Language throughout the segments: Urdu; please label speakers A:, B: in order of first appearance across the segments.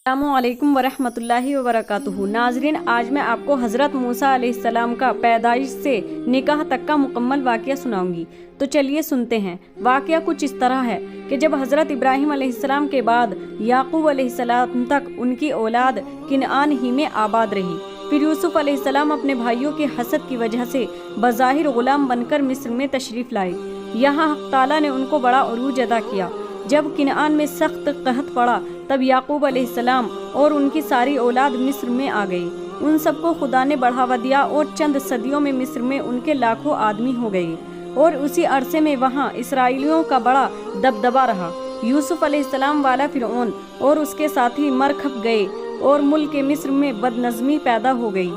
A: السلام علیکم ورحمۃ اللہ وبرکاتہ۔ ناظرین، آج میں آپ کو حضرت موسیٰ علیہ السلام کا پیدائش سے نکاح تک کا مکمل واقعہ سناؤں گی۔ تو چلیے سنتے ہیں۔ واقعہ کچھ اس طرح ہے کہ جب حضرت ابراہیم علیہ السلام کے بعد یعقوب علیہ السلام تک ان کی اولاد کنعان ہی میں آباد رہی، پھر یوسف علیہ السلام اپنے بھائیوں کے حسد کی وجہ سے بظاہر غلام بن کر مصر میں تشریف لائے۔ یہاں حق تعالیٰ نے ان کو بڑا عروج عطا کیا۔ جب کنعان میں سخت قحط پڑا تب یعقوب علیہ السلام اور ان کی ساری اولاد مصر میں آ گئی۔ ان سب کو خدا نے بڑھاوا دیا اور چند صدیوں میں مصر میں ان کے لاکھوں آدمی ہو گئے، اور اسی عرصے میں وہاں اسرائیلیوں کا بڑا دبدبا رہا۔ یوسف علیہ السلام والا فرعون اور اس کے ساتھی مر کھپ گئے اور ملک مصر میں بد نظمی پیدا ہو گئی۔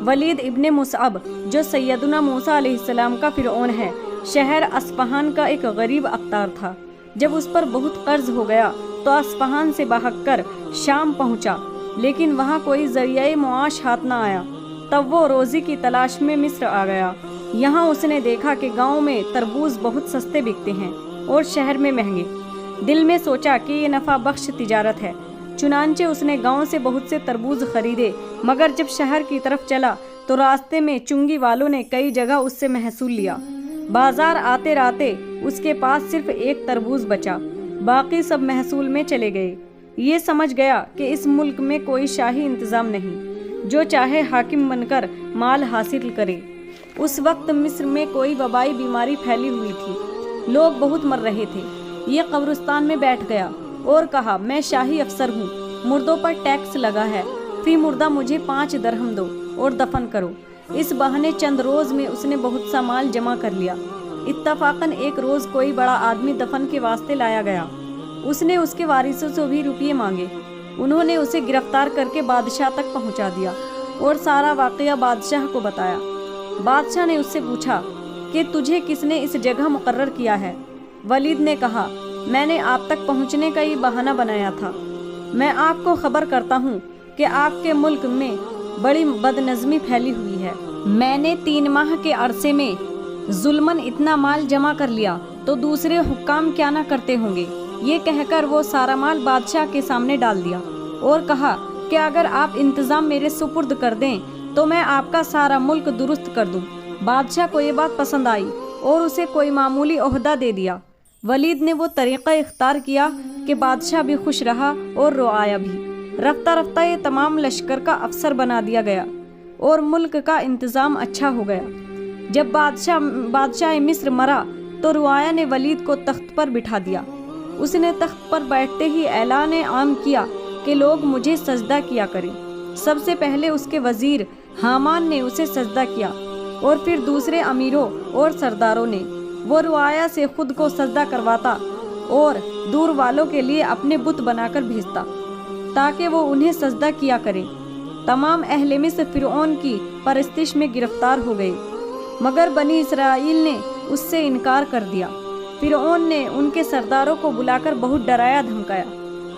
A: ولید ابن مصعب جو سیدنا موسیٰ علیہ السلام کا فرعون ہے، شہر اصفہان کا ایک غریب افطار تھا۔ جب اس پر بہت قرض ہو گیا تو اصفہان سے بھاگ کر شام پہنچا، لیکن وہاں کوئی ذریعہ معاش ہاتھ نہ آیا۔ تب وہ روزی کی تلاش میں مصر آ گیا۔ یہاں اس نے دیکھا کہ گاؤں میں تربوز بہت سستے بکتے ہیں اور شہر میں مہنگے۔ دل میں سوچا کہ یہ نفع بخش تجارت ہے، چنانچہ اس نے گاؤں سے بہت سے تربوز خریدے، مگر جب شہر کی طرف چلا تو راستے میں چنگی والوں نے کئی جگہ اس سے محصول لیا۔ بازار آتے راتے اس کے پاس صرف ایک تربوز بچا، باقی سب محصول میں چلے گئے۔ یہ سمجھ گیا کہ اس ملک میں کوئی شاہی انتظام نہیں، جو چاہے حاکم بن کر مال حاصل کرے۔ اس وقت مصر میں کوئی وبائی بیماری پھیلی ہوئی تھی، لوگ بہت مر رہے تھے۔ یہ قبرستان میں بیٹھ گیا اور کہا، میں شاہی افسر ہوں، مردوں پر ٹیکس لگا ہے، فی مردہ مجھے 5 درہم دو اور دفن کرو۔ اس بہانے چند روز میں اس نے بہت سا مال جمع کر لیا۔ اتفاقاً ایک روز کوئی بڑا آدمی دفن کے واسطے لایا گیا۔ اس نے اس کے وارثوں سے بھی روپیے مانگے۔ انہوں نے اسے گرفتار کر کے بادشاہ تک پہنچا دیا اور سارا واقعہ بادشاہ کو بتایا۔ بادشاہ نے اس سے پوچھا کہ تجھے کس نے اس جگہ مقرر کیا ہے؟ ولید نے کہا، میں نے آپ تک پہنچنے کا یہ بہانہ بنایا تھا۔ میں آپ کو خبر کرتا ہوں کہ آپ کے ملک میں بڑی بد نظمی پھیلی ہوئی ہے۔ میں نے 3 ماہ کے عرصے میں ظلماً اتنا مال جمع کر لیا تو دوسرے حکام کیا نہ کرتے ہوں گے۔ یہ کہہ کر وہ سارا مال بادشاہ کے سامنے ڈال دیا اور کہا کہ اگر آپ انتظام میرے سپرد کر دیں تو میں آپ کا سارا ملک درست کر دوں۔ بادشاہ کو یہ بات پسند آئی اور اسے کوئی معمولی عہدہ دے دیا۔ ولید نے وہ طریقہ اختیار کیا کہ بادشاہ بھی خوش رہا اور رعایا بھی۔ رفتہ رفتہ یہ تمام لشکر کا افسر بنا دیا گیا اور ملک کا انتظام اچھا ہو گیا۔ جب بادشاہ مصر مرا تو رعایا نے ولید کو تخت پر بٹھا دیا۔ اس نے تخت پر بیٹھتے ہی اعلان عام کیا کہ لوگ مجھے سجدہ کیا کریں۔ سب سے پہلے اس کے وزیر حامان نے اسے سجدہ کیا اور پھر دوسرے امیروں اور سرداروں نے۔ وہ رعایا سے خود کو سجدہ کرواتا اور دور والوں کے لیے اپنے بت بنا کر بھیجتا تاکہ وہ انہیں سجدہ کیا کریں۔ تمام اہل مصر فرعون کی پرستش میں گرفتار ہو گئے، مگر بنی اسرائیل نے اس سے انکار کر دیا۔ فرعون نے ان کے سرداروں کو بلا کر بہت ڈرایا دھمکایا،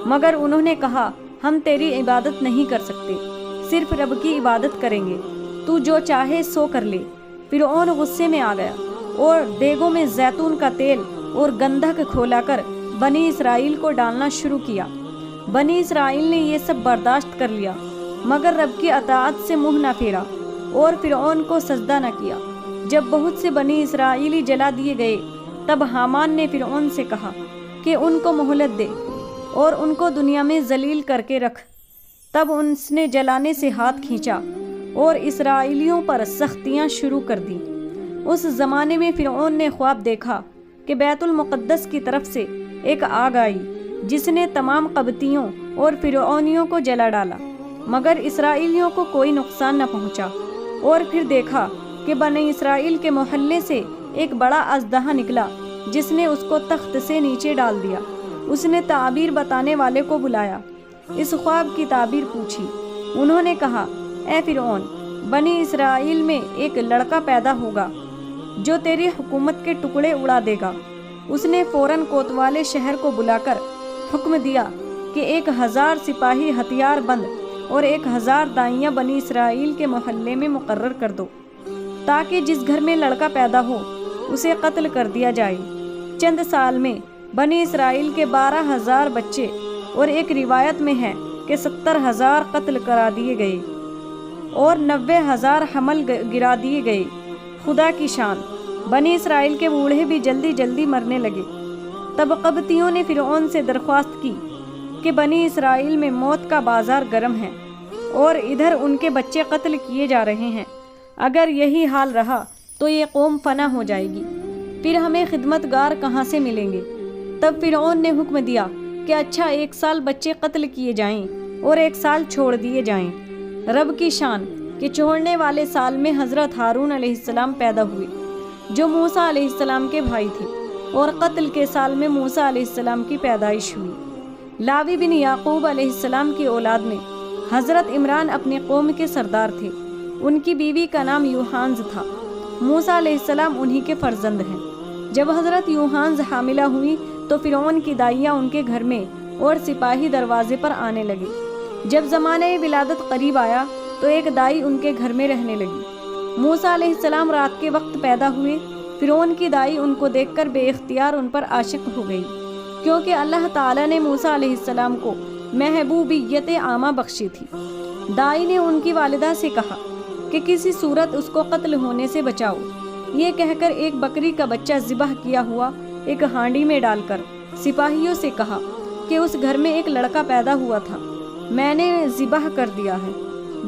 A: مگر انہوں نے کہا، ہم تیری عبادت نہیں کر سکتے، صرف رب کی عبادت کریں گے، تو جو چاہے سو کر لے۔ فرعون غصے میں آ گیا اور دیگوں میں زیتون کا تیل اور گندھک کھولا کر بنی اسرائیل کو ڈالنا شروع کیا۔ بنی اسرائیل نے یہ سب برداشت کر لیا، مگر رب کی اطاعت سے منہ نہ پھیرا اور فرعون کو سجدہ نہ کیا۔ جب بہت سے بنی اسرائیلی جلا دیے گئے تب حامان نے فرعون سے کہا کہ ان کو مہلت دے اور ان کو دنیا میں ذلیل کر کے رکھ۔ تب اس نے جلانے سے ہاتھ کھینچا اور اسرائیلیوں پر سختیاں شروع کر دیں۔ اس زمانے میں فرعون نے خواب دیکھا کہ بیت المقدس کی طرف سے ایک آگ آئی جس نے تمام قبطیوں اور فرعونیوں کو جلا ڈالا، مگر اسرائیلیوں کو کوئی نقصان نہ پہنچا۔ اور پھر دیکھا کہ بنی اسرائیل کے محلے سے ایک بڑا اژدہا نکلا جس نے اس کو تخت سے نیچے ڈال دیا۔ اس نے تعبیر بتانے والے کو بلایا، اس خواب کی تعبیر پوچھی۔ انہوں نے کہا، اے فرعون، بنی اسرائیل میں ایک لڑکا پیدا ہوگا جو تیری حکومت کے ٹکڑے اڑا دے گا۔ اس نے فوراً کوتوالے شہر کو بلا کر حکم دیا کہ 1000 سپاہی ہتھیار بند اور 1000 دائیاں بنی اسرائیل کے محلے میں مقرر کر دو، تاکہ جس گھر میں لڑکا پیدا ہو اسے قتل کر دیا جائے۔ چند سال میں بنی اسرائیل کے 12,000 بچے، اور ایک روایت میں ہے کہ 70,000 قتل کرا دیے گئے اور 90,000 حمل گرا دیے گئے۔ خدا کی شان، بنی اسرائیل کے بوڑھے بھی جلدی جلدی مرنے لگے۔ تب قبطیوں نے فرعون سے درخواست کی کہ بنی اسرائیل میں موت کا بازار گرم ہے اور ادھر ان کے بچے قتل کیے جا رہے ہیں۔ اگر یہی حال رہا تو یہ قوم فنا ہو جائے گی، پھر ہمیں خدمتگار کہاں سے ملیں گے؟ تب فرعون نے حکم دیا کہ اچھا 1 سال بچے قتل کیے جائیں اور 1 سال چھوڑ دیے جائیں۔ رب کی شان کہ چھوڑنے والے سال میں حضرت ہارون علیہ السلام پیدا ہوئے جو موسیٰ علیہ السلام کے بھائی تھے، اور قتل کے سال میں موسیٰ علیہ السلام کی پیدائش ہوئی۔ لاوی بن یعقوب علیہ السلام کی اولاد میں حضرت عمران اپنی قوم کے سردار تھے۔ ان کی بیوی کا نام یوحانز تھا۔ موسیٰ علیہ السلام انہی کے فرزند ہیں۔ جب حضرت یوحانز حاملہ ہوئی تو فرعون کی دائیاں ان کے گھر میں اور سپاہی دروازے پر آنے لگے۔ جب زمانہ ولادت قریب آیا تو ایک دائی ان کے گھر میں رہنے لگی۔ موسیٰ علیہ السلام رات کے وقت پیدا ہوئے۔ فرعون کی دائی ان کو دیکھ کر بے اختیار ان پر عاشق ہو گئی، کیونکہ اللہ تعالیٰ نے موسیٰ علیہ السلام کو محبوبیت عامہ بخشی تھی۔ دائی نے ان کی والدہ سے کہا کہ کسی صورت اس کو قتل ہونے سے بچاؤ۔ یہ کہہ کر ایک بکری کا بچہ ذبح کیا ہوا ایک ہانڈی میں ڈال کر سپاہیوں سے کہا کہ اس گھر میں ایک لڑکا پیدا ہوا تھا، میں نے ذبح کر دیا ہے،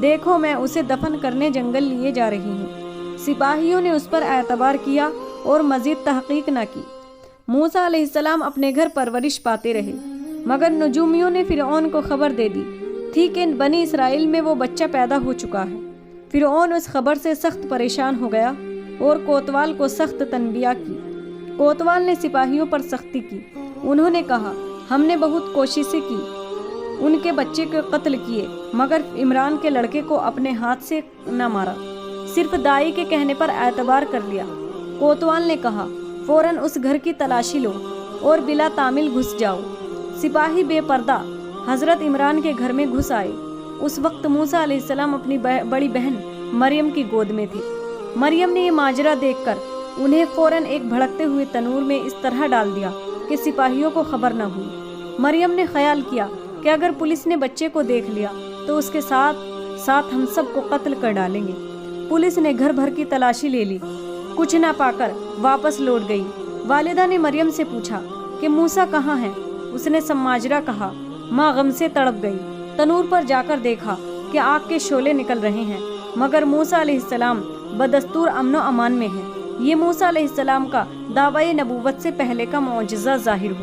A: دیکھو میں اسے دفن کرنے جنگل لیے جا رہی ہوں۔ سپاہیوں نے اس پر اعتبار کیا اور مزید تحقیق نہ کی۔ موسیٰ علیہ السلام اپنے گھر پرورش پاتے رہے، مگر نجومیوں نے فرعون کو خبر دے دی تھی کہ بنی اسرائیل میں وہ بچہ پیدا ہو چکا ہے۔ فرعون اس خبر سے سخت پریشان ہو گیا اور کوتوال کو سخت تنبیہ کی۔ کوتوال نے سپاہیوں پر سختی کی۔ انہوں نے کہا ہم نے بہت کوششیں کی، ان کے بچے کو قتل کیے، مگر عمران کے لڑکے کو اپنے ہاتھ سے نہ مارا، صرف دائی کے کہنے پر اعتبار کر لیا۔ کوتوال نے کہا فوراً اس گھر کی تلاشی لو اور بلا تعمیل گھس جاؤ۔ سپاہی بے پردہ حضرت عمران کے گھر میں گھس آئے۔ اس وقت موسیٰ علیہ السلام اپنی بڑی بہن مریم کی گود میں تھے۔ مریم نے یہ ماجرا دیکھ کر انہیں فوراً ایک بھڑکتے ہوئے تنور میں اس طرح ڈال دیا کہ سپاہیوں کو خبر نہ ہوئی۔ مریم نے خیال کیا کہ اگر پولیس نے بچے کو دیکھ لیا تو اس کے ساتھ ساتھ ہم سب کو قتل کر ڈالیں گے۔ پولیس نے گھر بھر کی تلاشی لے لی، کچھ نہ پا کر واپس لوٹ گئی۔ والدہ نے مریم سے پوچھا کہ موسیٰ کہاں ہے؟ اس نے سب ماجرا کہا۔ ماں غم سے تڑپ گئی۔ تنور پر جا کر دیکھا کہ آگ کے شعلے نکل رہے ہیں، مگر موسیٰ علیہ السلام بدستور امن و امان میں ہیں۔ یہ موسیٰ علیہ السلام کا دعوی نبوت سے پہلے کا معجزہ ظاہر ہوا۔